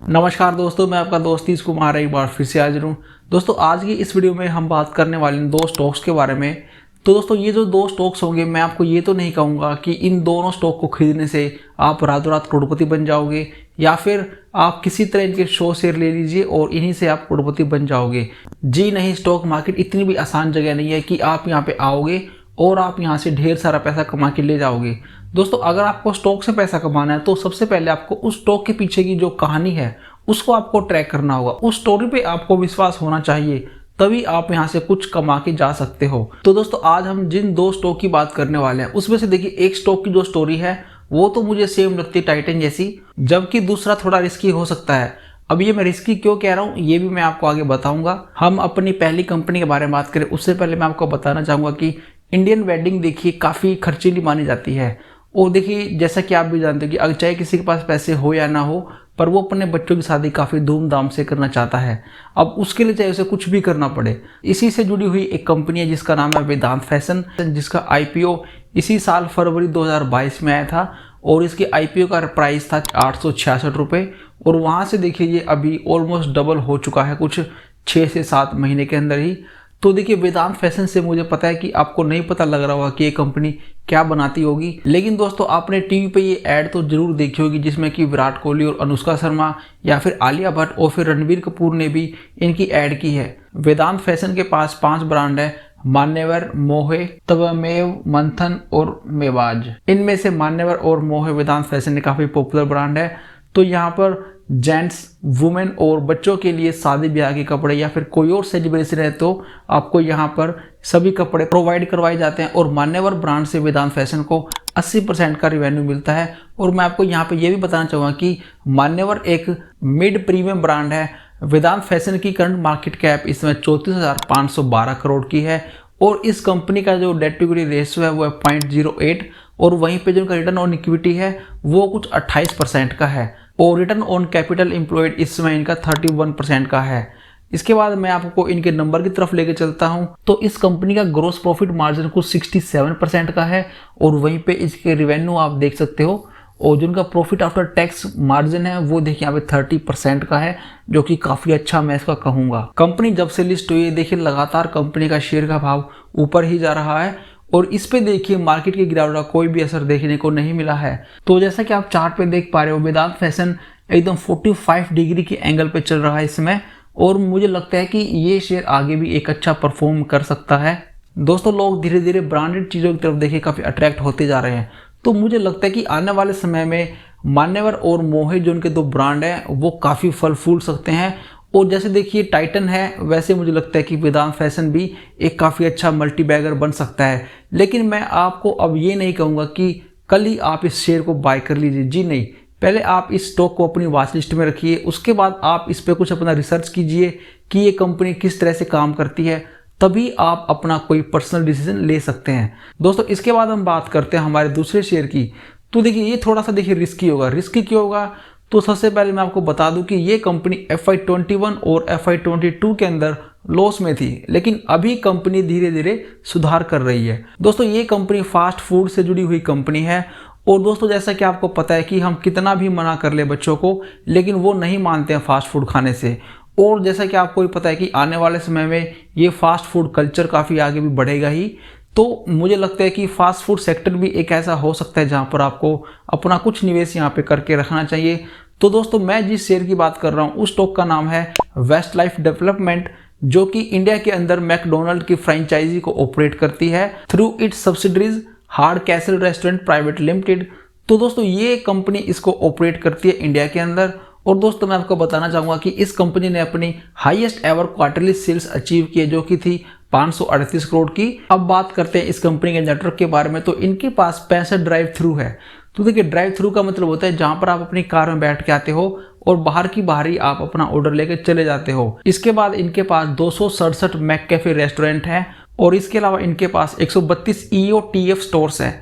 नमस्कार दोस्तों, मैं आपका दोस्त तीज कुमार एक बार फिर से हाजिर हूँ। दोस्तों आज की इस वीडियो में हम बात करने वाले हैं दो स्टॉक्स के बारे में। तो दोस्तों ये जो दो स्टॉक्स होंगे, मैं आपको ये तो नहीं कहूँगा कि इन दोनों स्टॉक को खरीदने से आप रातों रात करोड़पति बन जाओगे या फिर आप किसी तरह इनके शो शेयर ले लीजिए और इन्हीं से आप करोड़पति बन जाओगे। जी नहीं, स्टॉक मार्केट इतनी भी आसान जगह नहीं है कि आप यहाँ पे आओगे और आप यहाँ से ढेर सारा पैसा कमा के ले जाओगे। दोस्तों अगर आपको स्टॉक से पैसा कमाना है तो सबसे पहले आपको उस स्टॉक के पीछे की जो कहानी है उसको आपको ट्रैक करना होगा, उस स्टोरी पे आपको विश्वास होना चाहिए, तभी आप यहाँ से कुछ कमा के जा सकते हो। तो दोस्तों आज हम जिन दो स्टॉक की बात करने वाले हैं उसमें से देखिए एक स्टॉक की जो स्टोरी है वो तो मुझे सेम लगती है टाइटन जैसी, जबकि दूसरा थोड़ा रिस्की हो सकता है। अब ये मैं रिस्की क्यों कह रहा हूँ ये भी मैं आपको आगे बताऊंगा। हम अपनी पहली कंपनी के बारे में बात करें उससे पहले मैं आपको बताना चाहूंगा कि इंडियन वेडिंग देखिए काफ़ी खर्चीली मानी जाती है। और देखिए जैसा कि आप भी जानते हो कि अगर चाहे किसी के पास पैसे हो या ना हो, पर वो अपने बच्चों की शादी काफ़ी धूमधाम से करना चाहता है। अब उसके लिए चाहे उसे कुछ भी करना पड़े। इसी से जुड़ी हुई एक कंपनी है जिसका नाम है वेदांत फैशन, जिसका आईपीओ इसी साल फरवरी 2022 में आया था और इसके आईपीओ का प्राइस था 866 रुपये। और वहाँ से देखिए ये अभी ऑलमोस्ट डबल हो चुका है कुछ 6 से 7 महीने के अंदर ही। तो देखिए वेदांत फैशन से मुझे पता है कि आपको नहीं पता लग रहा होगा कि ये कंपनी क्या बनाती होगी, लेकिन दोस्तों आपने टीवी पे ये ऐड तो जरूर देखी होगी जिसमें कि विराट कोहली और अनुष्का शर्मा या फिर आलिया भट्ट और फिर रणबीर कपूर ने भी इनकी ऐड की है। वेदांत फैशन के पास 5 ब्रांड है, मान्यवर, मोहे, तवमेव, मंथन और मेवाज। इनमें से मान्यवर और मोहे वेदांत फैशन ने काफ़ी पॉपुलर ब्रांड है। तो यहाँ पर जेंट्स, वुमेन और बच्चों के लिए शादी ब्याह के कपड़े या फिर कोई और सेलिब्रेशन है तो आपको यहाँ पर सभी कपड़े प्रोवाइड करवाए जाते हैं। और मान्यवर ब्रांड से वेदांत फैशन को 80% का रिवेन्यू मिलता है। और मैं आपको यहाँ पे ये भी बताना चाहूँगा कि मान्यवर एक मिड प्रीमियम ब्रांड है। वेदांत फैशन की करंट मार्केट कैप इसमें 34,512 करोड़ की है और इस कंपनी का जो डेट टू इक्विटी रेशियो है वो है 0.08 और वहीं पे जो उनका रिटर्न ऑन इक्विटी है वो कुछ 28% का है और रिटर्न ऑन कैपिटल एम्प्लॉयड इसमें इनका 31% का है। इसके बाद मैं आपको इनके नंबर की तरफ लेके चलता हूं तो इस कंपनी का ग्रोस प्रॉफिट मार्जिन कुछ 67% का है और वहीं पे इसके रिवेन्यू आप देख सकते हो और जो उनका प्रॉफिट आफ्टर टैक्स मार्जिन है वो देखिए यहाँ पे 30% का है, जो कि काफ़ी अच्छा मैं इसका कहूँगा। कंपनी जब से लिस्ट हुई है देखिए लगातार कंपनी का शेयर का भाव ऊपर ही जा रहा है और इस पे देखिए मार्केट की गिरावट का कोई भी असर देखने को नहीं मिला है। तो जैसा कि आप चार्ट पे देख पा रहे हो वेदांत फैशन एकदम 45 डिग्री के एंगल पे चल रहा है इसमें और मुझे लगता है कि ये शेयर आगे भी एक अच्छा परफॉर्म कर सकता है। दोस्तों लोग धीरे धीरे ब्रांडेड चीज़ों की तरफ देखिए काफ़ी अट्रैक्ट होते जा रहे हैं। तो मुझे लगता है कि आने वाले समय में मान्यवर और मोहे जो उनके दो ब्रांड हैं वो काफ़ी फल फूल सकते हैं। और जैसे देखिए टाइटन है वैसे मुझे लगता है कि वेदांत फैशन भी एक काफ़ी अच्छा मल्टी बैगर बन सकता है। लेकिन मैं आपको अब ये नहीं कहूँगा कि कल ही आप इस शेयर को बाय कर लीजिए, जी नहीं। पहले आप इस स्टॉक को अपनी वॉच लिस्ट में रखिए, उसके बाद आप इस पर कुछ अपना रिसर्च कीजिए कि ये कंपनी किस तरह से काम करती है, तभी आप अपना कोई पर्सनल डिसीजन ले सकते हैं। दोस्तों इसके बाद हम बात करते हैं हमारे दूसरे शेयर की। तो देखिए ये थोड़ा सा देखिए रिस्की होगा। रिस्की क्यों होगा? तो सबसे पहले मैं आपको बता दूं कि ये कंपनी FY21 और FY22 के अंदर लॉस में थी, लेकिन अभी कंपनी धीरे धीरे सुधार कर रही है। दोस्तों ये कंपनी फास्ट फूड से जुड़ी हुई कंपनी है और दोस्तों जैसा कि आपको पता है कि हम कितना भी मना कर ले बच्चों को, लेकिन वो नहीं मानते हैं फास्ट फूड खाने से। और जैसा कि आपको भी पता है कि आने वाले समय में ये फास्ट फूड कल्चर काफ़ी आगे भी बढ़ेगा ही। तो मुझे लगता है कि फास्ट फूड सेक्टर भी एक ऐसा हो सकता है जहाँ पर आपको अपना कुछ निवेश यहाँ पे करके रखना चाहिए। तो दोस्तों मैं जिस शेयर की बात कर रहा हूँ उस स्टॉक का नाम है वेस्ट लाइफ डेवलपमेंट, जो कि इंडिया के अंदर मैकडोनल्ड की फ्रेंचाइजी को ऑपरेट करती है through it's subsidiaries hard castle restaurant private limited. तो दोस्तों ये कंपनी इसको ऑपरेट करती है इंडिया के अंदर। और दोस्तों मैं आपको बताना चाहूँगा कि इस कंपनी ने अपनी highest ever quarterly sales achieve की है, जो कि थी 538 करोड़ की। अब बात करते हैं इस कंपनी के नेटवर्क के बारे में। तो इनके पास 65 ड्राइव थ्रू है। तो देखिए ड्राइव थ्रू का मतलब होता है जहाँ पर आप अपनी कार में बैठ के आते हो और बाहर की बाहर ही आप अपना ऑर्डर लेके चले जाते हो। इसके बाद इनके पास 267 मैक कैफे रेस्टोरेंट हैं और इसके अलावा इनके पास 132 EOTF स्टोर्स हैं।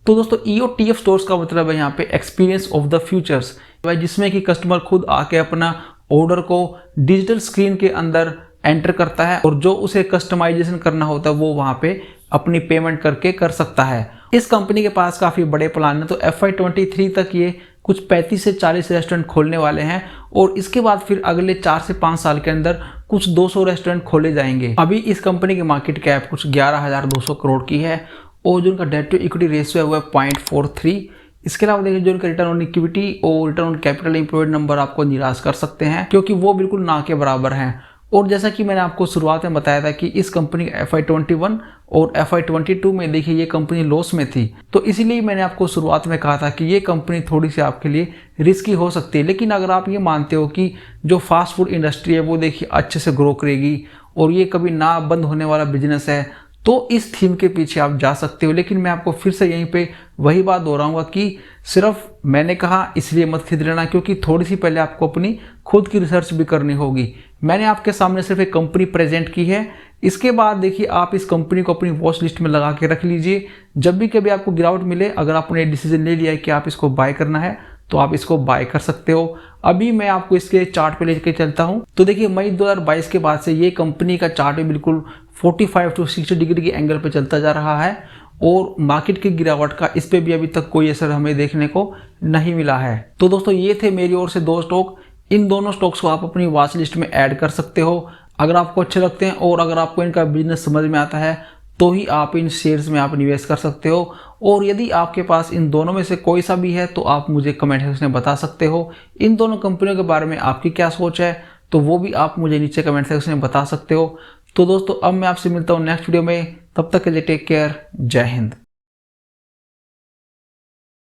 तो दोस्तों EOTF स्टोर्स का मतलब है यहाँ पे एक्सपीरियंस ऑफ द फ्यूचर्स, जिसमें कि कस्टमर खुद आके अपना ऑर्डर को डिजिटल स्क्रीन के अंदर एंटर करता है और जो उसे कस्टमाइजेशन करना होता है वो वहाँ पे अपनी पेमेंट करके कर सकता है। इस कंपनी के पास काफ़ी बड़े प्लान है। तो FY23 तक ये कुछ 35 से 40 रेस्टोरेंट खोलने वाले हैं और इसके बाद फिर अगले 4 से 5 साल के अंदर कुछ 200 रेस्टोरेंट खोले जाएंगे। अभी इस कंपनी की मार्केट कैप कुछ 11,200 करोड़ की है और जो उनका डेट टू इक्विटी रेशियो है वो है 0.43। इसके अलावा देखिए जो उनका रिटर्न ऑन इक्विटी और return on capital employed number आपको निराश कर सकते हैं क्योंकि वो बिल्कुल ना के बराबर हैं। और जैसा कि मैंने आपको शुरुआत में बताया था कि इस कंपनी का FY21 और FY22 में देखिए ये कंपनी लॉस में थी, तो इसीलिए मैंने आपको शुरुआत में कहा था कि ये कंपनी थोड़ी सी आपके लिए रिस्की हो सकती है। लेकिन अगर आप ये मानते हो कि जो फास्ट फूड इंडस्ट्री है वो देखिए अच्छे से ग्रो करेगी और ये कभी ना बंद होने वाला बिजनेस है, तो इस थीम के पीछे आप जा सकते हो। लेकिन मैं आपको फिर से यहीं पे वही बात दोहराऊंगा कि सिर्फ मैंने कहा इसलिए मत खरीद लेना, क्योंकि थोड़ी सी पहले आपको अपनी खुद की रिसर्च भी करनी होगी। मैंने आपके सामने सिर्फ एक कंपनी प्रेजेंट की है, इसके बाद देखिए आप इस कंपनी को अपनी वॉच लिस्ट में लगा के रख लीजिए। जब भी कभी आपको गिरावट मिले, अगर आपने डिसीजन ले लिया है कि आप इसको बाय करना है तो आप इसको बाय कर सकते हो। अभी मैं आपको इसके चार्ट पे लेके चलता हूं, तो देखिए मई 2022 के बाद से ये कंपनी का चार्ट भी बिल्कुल 45 to 60 डिग्री के एंगल पे चलता जा रहा है और मार्केट की गिरावट का इस पे भी अभी तक कोई असर हमें देखने को नहीं मिला है। तो दोस्तों ये थे मेरी ओर से 2 स्टॉक। इन दोनों स्टॉक्स को आप अपनी वॉच लिस्ट में ऐड कर सकते हो अगर आपको अच्छे लगते हैं और अगर आपको इनका बिजनेस समझ में आता है तो ही आप इन शेयर्स में आप निवेश कर सकते हो। और यदि आपके पास इन दोनों में से कोई सा भी है तो आप मुझे कमेंट सेक्शन में बता सकते हो। इन दोनों कंपनियों के बारे में आपकी क्या सोच है तो वो भी आप मुझे नीचे कमेंट सेक्शन में बता सकते हो। तो दोस्तों अब मैं आपसे मिलता हूँ नेक्स्ट वीडियो में, तब तक के लिए टेक केयर, जय हिंद।